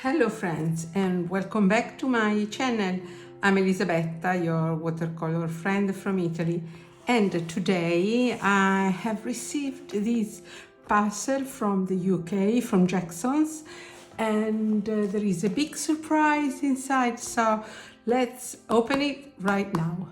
Hello friends, and welcome back to my channel. I'm Elisabetta, your watercolor friend from Italy, and today I have received this parcel from the UK, from Jackson's, and there is a big surprise inside, so let's open it right now.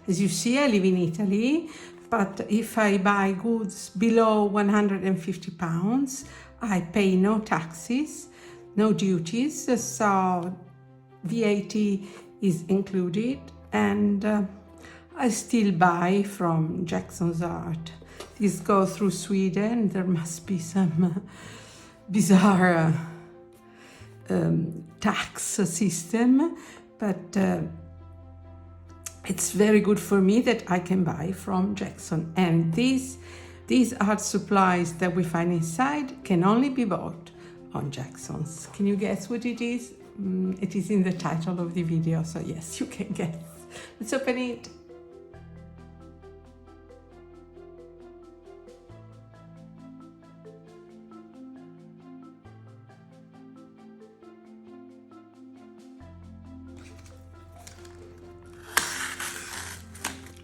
As you see, I live in Italy, but if I buy goods below £150, I pay no taxes, no duties, so VAT is included, and I still buy from Jackson's Art. This goes through Sweden. There must be some bizarre tax system, but it's very good for me that I can buy from Jackson, and these art supplies that we find inside can only be bought on Jackson's. Can you guess what it is? It is in the title of the video, so yes, you can guess. Let's open it.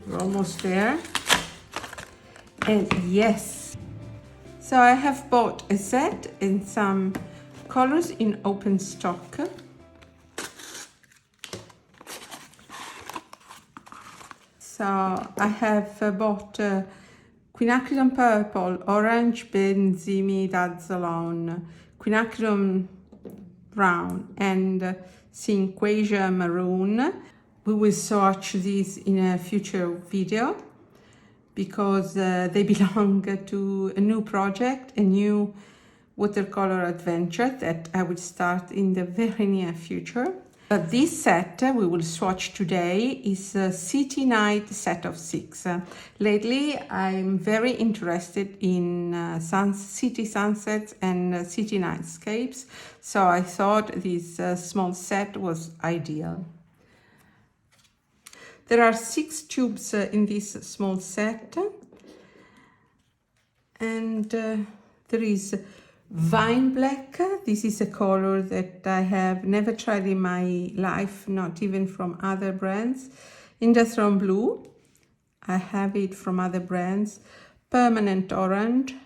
We're almost there. And yes, so I have bought a set in some colors in open stock. So I have bought quinacridone purple, orange benzimidazolone, quinacridone brown, and cinquesia maroon. We will swatch these in a future video, because they belong to a new project, a new watercolor adventure that I will start in the very near future. But this set we will swatch today is a City Night set of 6. Lately I'm very interested in city sunsets and city nightscapes, so I thought this small set was ideal. There are 6 tubes in this small set, and there is Vine Black. This is a color that I have never tried in my life, not even from other brands. Industrial Blue, I have it from other brands. Permanent Orange,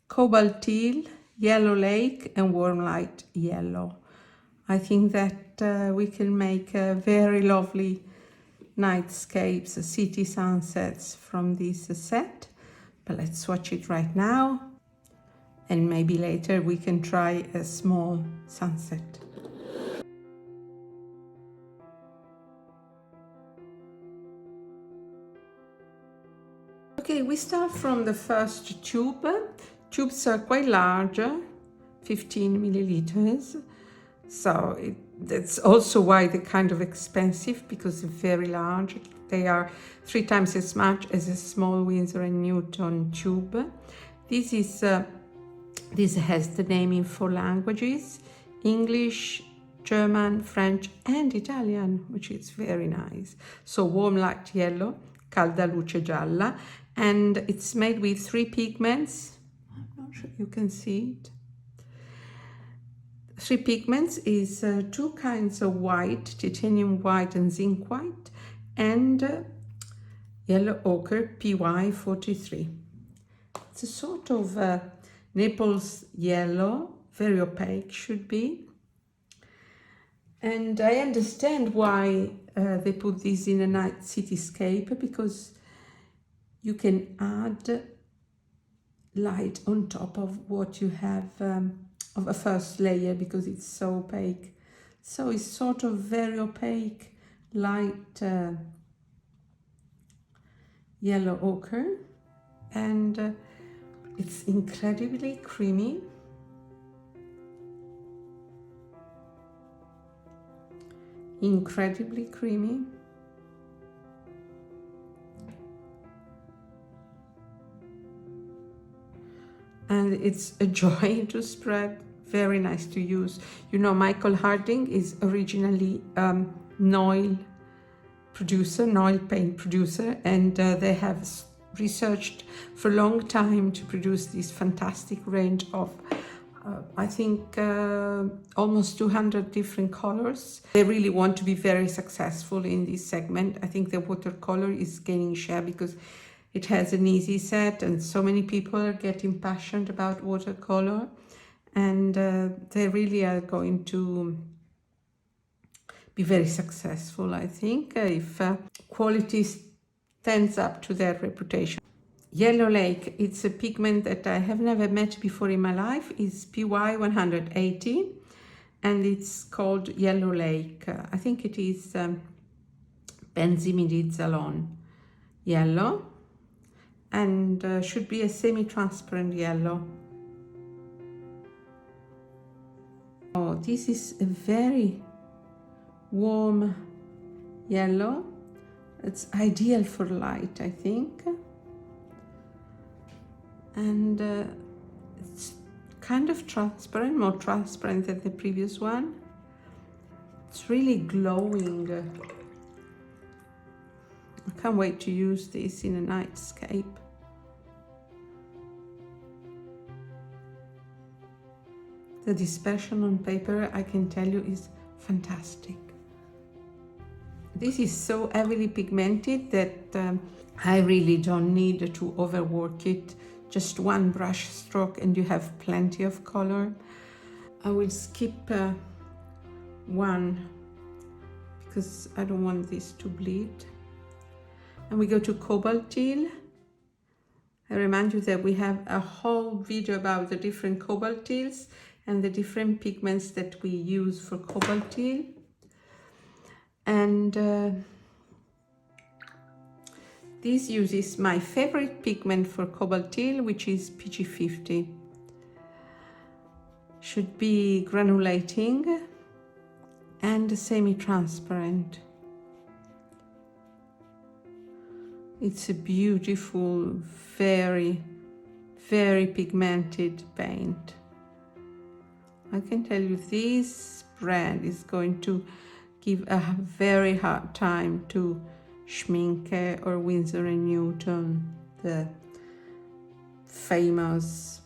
Cobalt Teal, Yellow Lake, and Warm Light Yellow. I think that we can make very lovely nightscapes, city sunsets from this set. But let's swatch it right now, and maybe later we can try a small sunset. Okay, we start from the first tube. Tubes are quite large, 15 milliliters. So that's also why they're kind of expensive, because they're very large. They are 3 times as much as a small Winsor & Newton tube. This has the name in 4 languages: English, German, French, and Italian, which is very nice. So Warm Light Yellow, Calda Luce Gialla, and it's made with 3 pigments. I'm not sure you can see it. 3 pigments is 2 kinds of white, titanium white and zinc white, and yellow ochre, PY43. It's a sort of Naples yellow, very opaque should be. And I understand why they put this in a night cityscape, because you can add light on top of what you have of a first layer, because it's so opaque. So it's sort of very opaque, light yellow ochre, and it's incredibly creamy. Incredibly creamy. And it's a joy to spread. Very nice to use. You know, Michael Harding is originally Noil paint producer, and they have researched for a long time to produce this fantastic range of I think almost 200 different colors. They really want to be very successful in this segment. I think the watercolor is gaining share because it has an easy set and so many people are getting passionate about watercolor, and they really are going to be very successful, I think, if quality stands up to their reputation. Yellow Lake, it's a pigment that I have never met before in my life. It's PY 180 and it's called Yellow Lake. I think it is benzimidizalone yellow, and should be a semi-transparent yellow. Oh, this is a very warm yellow. It's ideal for light, I think. And it's kind of transparent, more transparent than the previous one. It's really glowing. I can't wait to use this in a nightscape. The dispersion on paper, I can tell you, is fantastic. This is so heavily pigmented that I really don't need to overwork it. Just one brush stroke and you have plenty of color. I will skip one because I don't want this to bleed. And we go to cobalt teal. I remind you that we have a whole video about the different cobalt teals and the different pigments that we use for cobalt teal. And this uses my favorite pigment for cobalt teal, which is PG50. Should be granulating and semi-transparent. It's a beautiful, very, very pigmented paint. I can tell you this brand is going to give a very hard time to Schminke or Winsor & Newton, the famous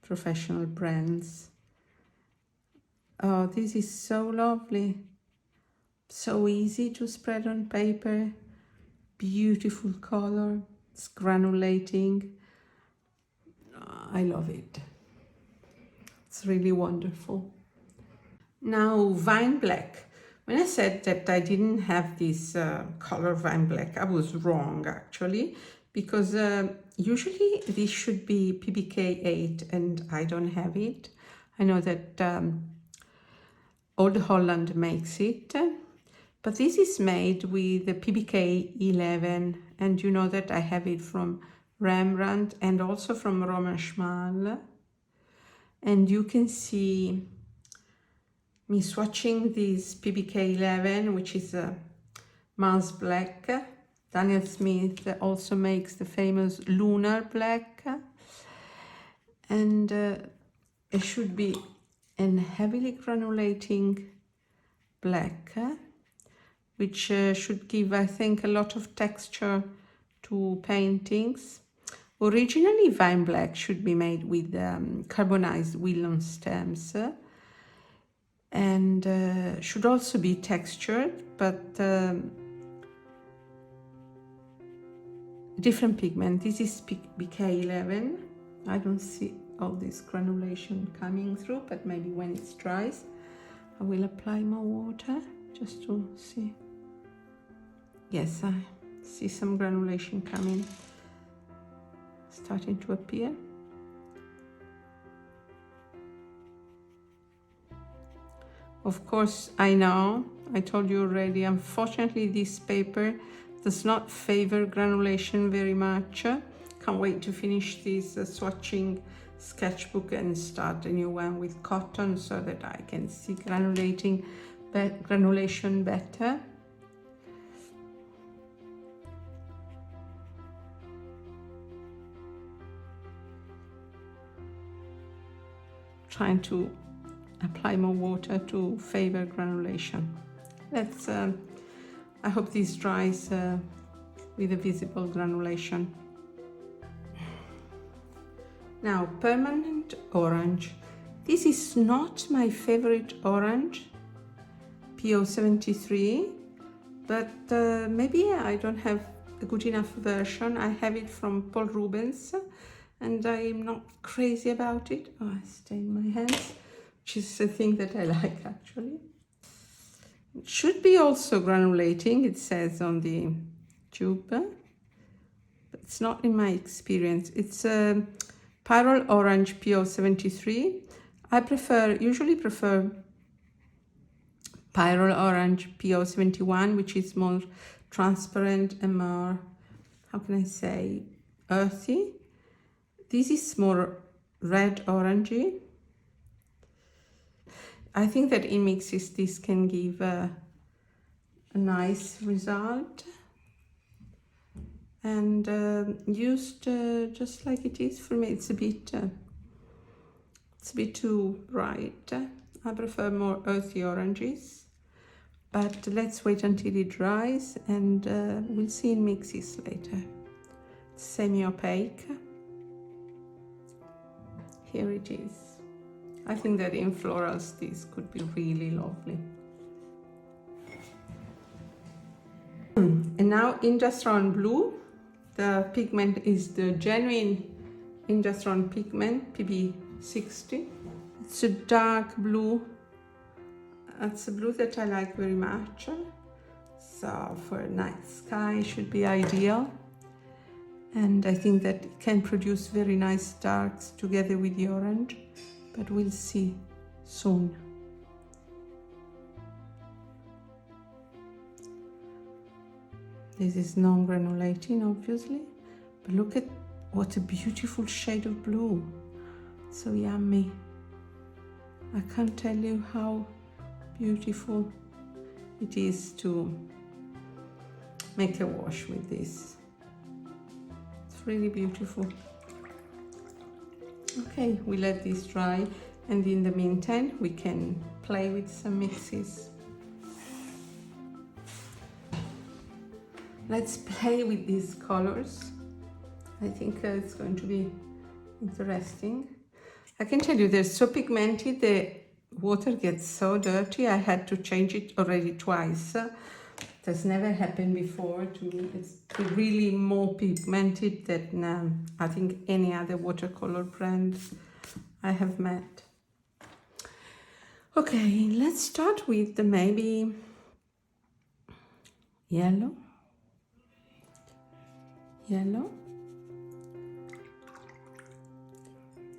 professional brands. Oh, this is so lovely. So easy to spread on paper. Beautiful color. It's granulating. I love it. It's really wonderful. Now, Vine Black. When I said that I didn't have this color Vine Black, I was wrong actually, because usually this should be PBK 8 and I don't have it. I know that Old Holland makes it, but this is made with the PBK 11, and you know that I have it from Rembrandt and also from Roman Schmal. And you can see me swatching this PBK 11, which is a Mars Black. Daniel Smith also makes the famous Lunar Black. And it should be a heavily granulating black, which should give, I think, a lot of texture to paintings. Originally, Vine Black should be made with carbonized willow stems and should also be textured, but different pigment. This is BK11. I don't see all this granulation coming through, but maybe when it dries, I will apply more water just to see. Yes, I see some granulation coming, starting to appear. Of course, I know, I told you already, unfortunately this paper does not favor granulation very much. Can't wait to finish this swatching sketchbook and start a new one with cotton so that I can see granulation better. Trying to apply more water to favor granulation. Let's, I hope this dries with a visible granulation. Now, permanent favorite orange. This is not my favorite orange, PO73, but maybe I don't have a good enough version. I have it from Paul Rubens and I'm not crazy about it. Oh, I stain my hands, which is a thing that I like actually. It should be also granulating, it says on the tube, but it's not in my experience. It's a Pyrrole Orange PO73. I usually prefer Pyrrole Orange PO71, which is more transparent and more, how can I say, earthy. This is more red orangey. I think that in mixes this can give a nice result, and used just like it is for me, it's a bit too bright. I prefer more earthy oranges, but let's wait until it dries and we'll see in mixes later. It's semi-opaque. Here it is. I think that in florals this could be really lovely. And now Industron Blue. The pigment is the genuine Industron pigment, PB60. It's a dark blue. It's a blue that I like very much. So for a night sky should be ideal. And I think that it can produce very nice darks together with the orange, but we'll see soon. This is non-granulating, obviously, but look at what a beautiful shade of blue. So yummy. I can't tell you how beautiful it is to make a wash with this. It's really beautiful. Okay, we let this dry, and in the meantime we can play with some mixes. Let's play with these colors. I think it's going to be interesting. I can tell you they're so pigmented, the water gets so dirty. I had to change it already twice. That's never happened before to me. It's really more pigmented than I think any other watercolor brand I have met. Okay, let's start with the maybe yellow.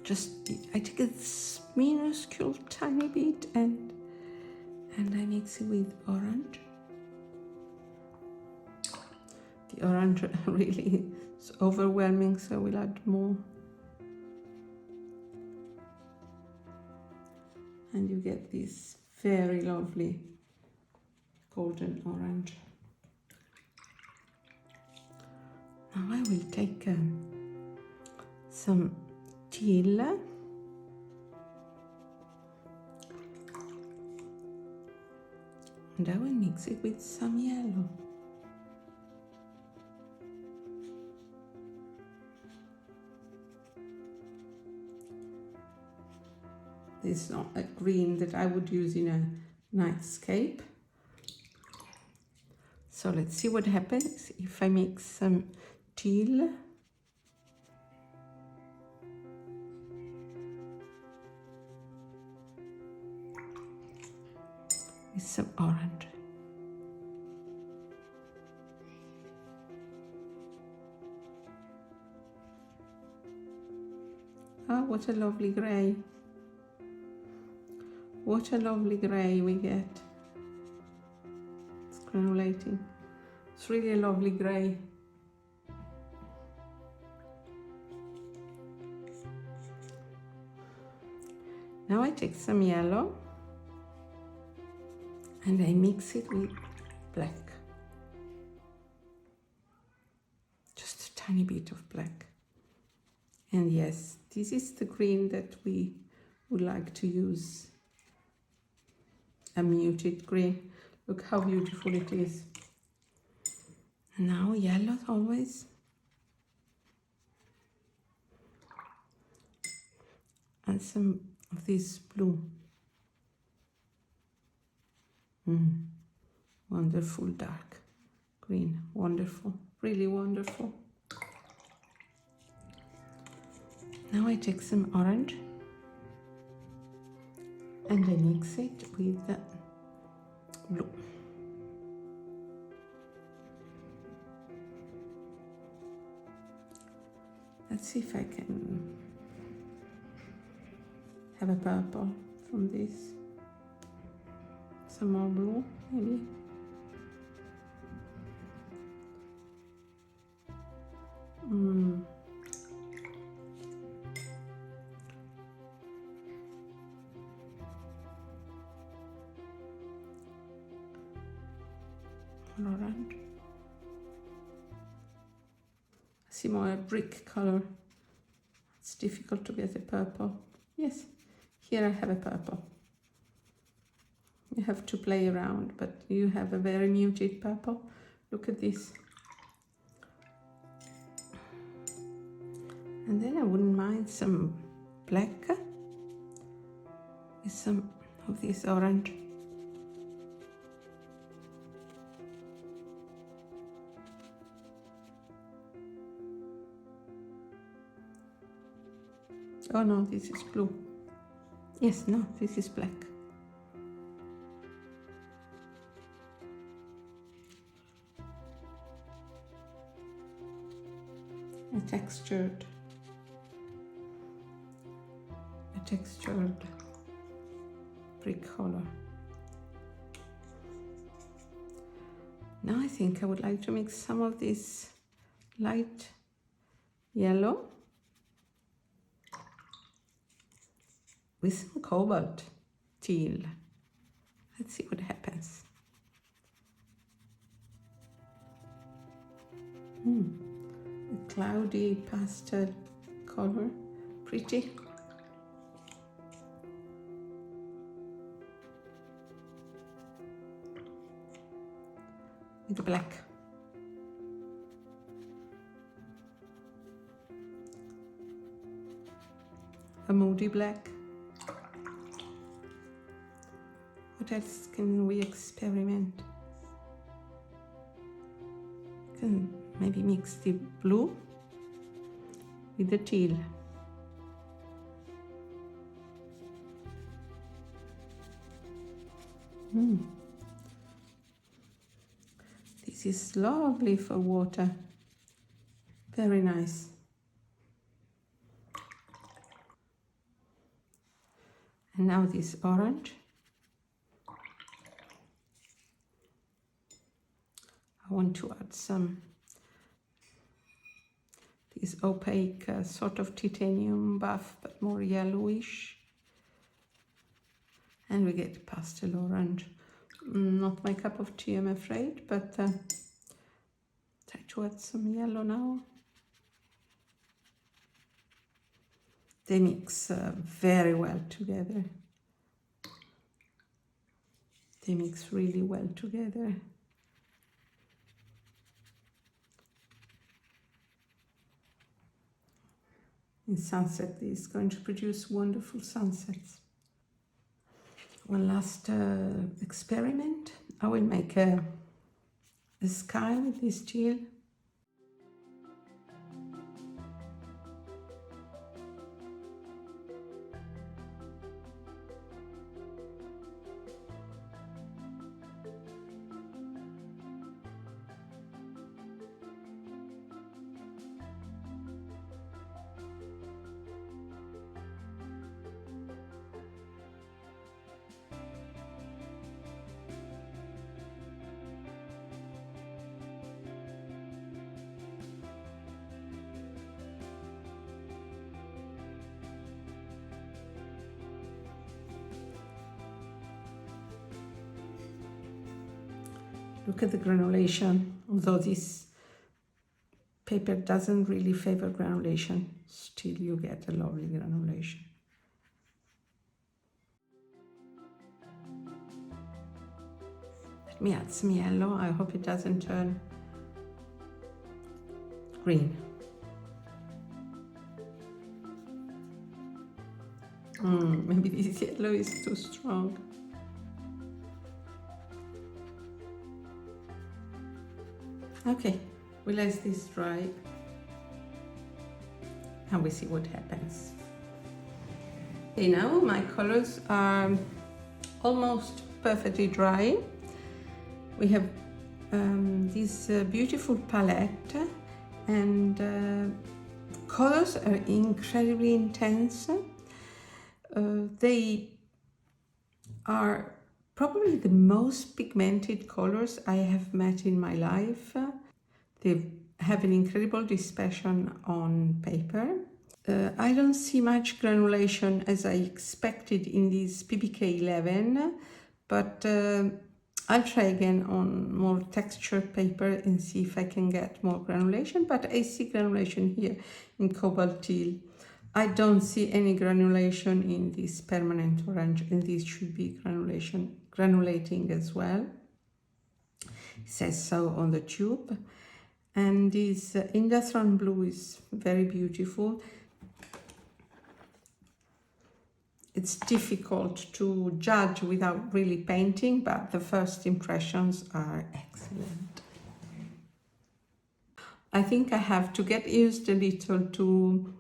Just I take a minuscule tiny bit and I mix it with orange. The orange really is overwhelming, so we'll add more. And you get this very lovely golden orange. Now I will take some teal and I will mix it with some yellow. This is not a green that I would use in a nightscape. So let's see what happens if I mix some teal with some orange. Ah, what a lovely grey. What a lovely grey we get. It's granulating. It's really a lovely grey. Now I take some yellow and I mix it with black. Just a tiny bit of black. And yes, this is the green that we would like to use. A muted green. Look how beautiful it is. And now yellow always. and some of this blue. Wonderful dark green, wonderful, really wonderful. Now I take some orange and I mix it with the blue. Let's see if I can have a purple from this. Some more blue, maybe. Orange. See more brick color. It's difficult to get a purple. Yes, here I have a purple. You have to play around, but you have a very muted purple. Look at this. And then I wouldn't mind some black with some of this orange. Oh no, this is blue. Yes, no, this is black. A textured brick color. Now I think I would like to mix some of this light yellow with some cobalt teal. Let's see what happens. A cloudy pastel color, pretty. With the black. A moody black. What else can we experiment? Can maybe mix the blue with the teal. This is lovely for water. Very nice. And now this orange. I want to add some this opaque sort of titanium buff, but more yellowish. And we get pastel orange. Not my cup of tea, I'm afraid, but try to add some yellow now. They mix very well together. They mix really well together. In sunset, is going to produce wonderful sunsets. One last experiment. I will make a sky with this teal. Look at the granulation, although this paper doesn't really favor granulation, still you get a lovely granulation. Let me add some yellow. I hope it doesn't turn green. Maybe this yellow is too strong. Okay, we let this dry and we see what happens. Okay, now my colors are almost perfectly dry. We have this beautiful palette, and colors are incredibly intense. They are probably the most pigmented colors I have met in my life. They have an incredible dispersion on paper. I don't see much granulation as I expected in this PBK 11, but I'll try again on more textured paper and see if I can get more granulation, but I see granulation here in cobalt teal. I don't see any granulation in this permanent orange, and this should be granulating as well. It says so on the tube. And this industrial blue is very beautiful. It's difficult to judge without really painting, but the first impressions are excellent. I think I have to get used a little to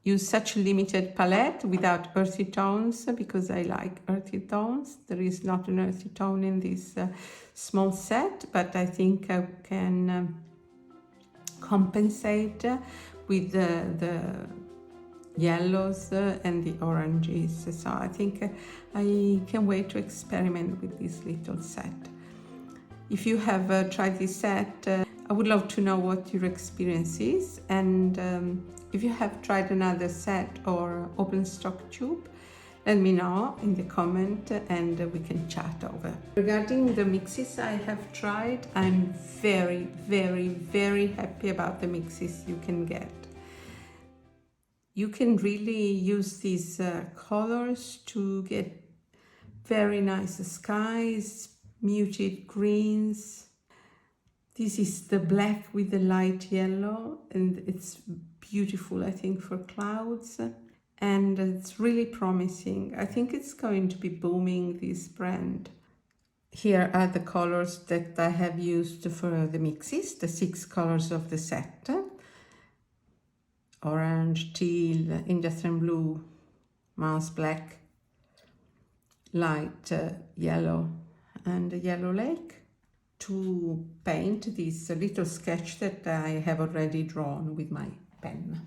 use such a limited palette without earthy tones, because I like earthy tones. There is not an earthy tone in this small set, but I think I can compensate with the yellows and the oranges. So I think I can wait to experiment with this little set. If you have tried this set, I would love to know what your experience is, and if you have tried another set or open stock tube, let me know in the comment and we can chat over. Regarding the mixes I have tried, I'm very, very, very happy about the mixes you can get. You can really use these colors to get very nice skies, muted greens. This is the black with the light yellow, and it's beautiful, I think, for clouds, and it's really promising. I think it's going to be booming, this brand. Here are the colors that I have used for the mixes, the 6 colors of the set: orange, teal, industrial blue, mouse black, light yellow, and yellow lake, to paint this little sketch that I have already drawn with my pen.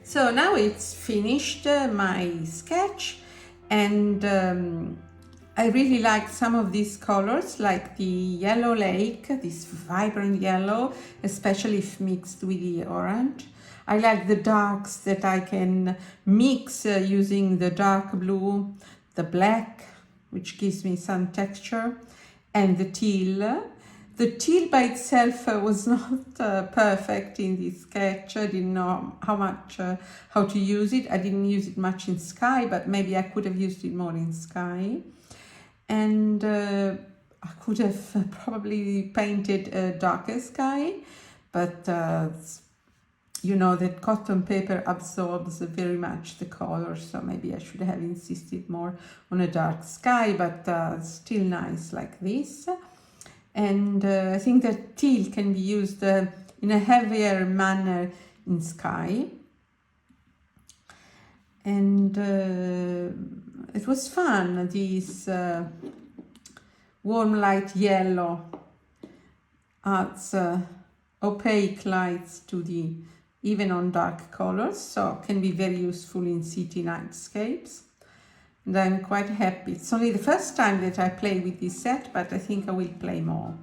So now it's finished, my sketch, and I really like some of these colors, like the yellow lake, this vibrant yellow, especially if mixed with the orange. I like the darks that I can mix using the dark blue, the black, which gives me some texture, and the teal. The teal by itself was not perfect in this sketch. I didn't know how to use it. I didn't use it much in sky, but maybe I could have used it more in sky. And I could have probably painted a darker sky, but you know that cotton paper absorbs very much the color, so maybe I should have insisted more on a dark sky, but still nice like this. And I think that teal can be used in a heavier manner in sky. And it was fun, these warm light yellow adds opaque lights to the even on dark colors, so can be very useful in city nightscapes. And I'm quite happy. It's only the first time that I play with this set, but I think I will play more.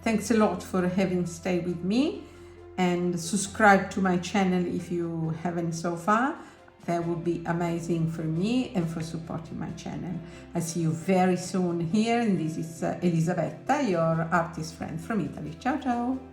Thanks a lot for having stayed with me, and subscribe to my channel if you haven't so far. That would be amazing for me and for supporting my channel. I see you very soon here, and this is Elisabetta, your artist friend from Italy. Ciao, ciao!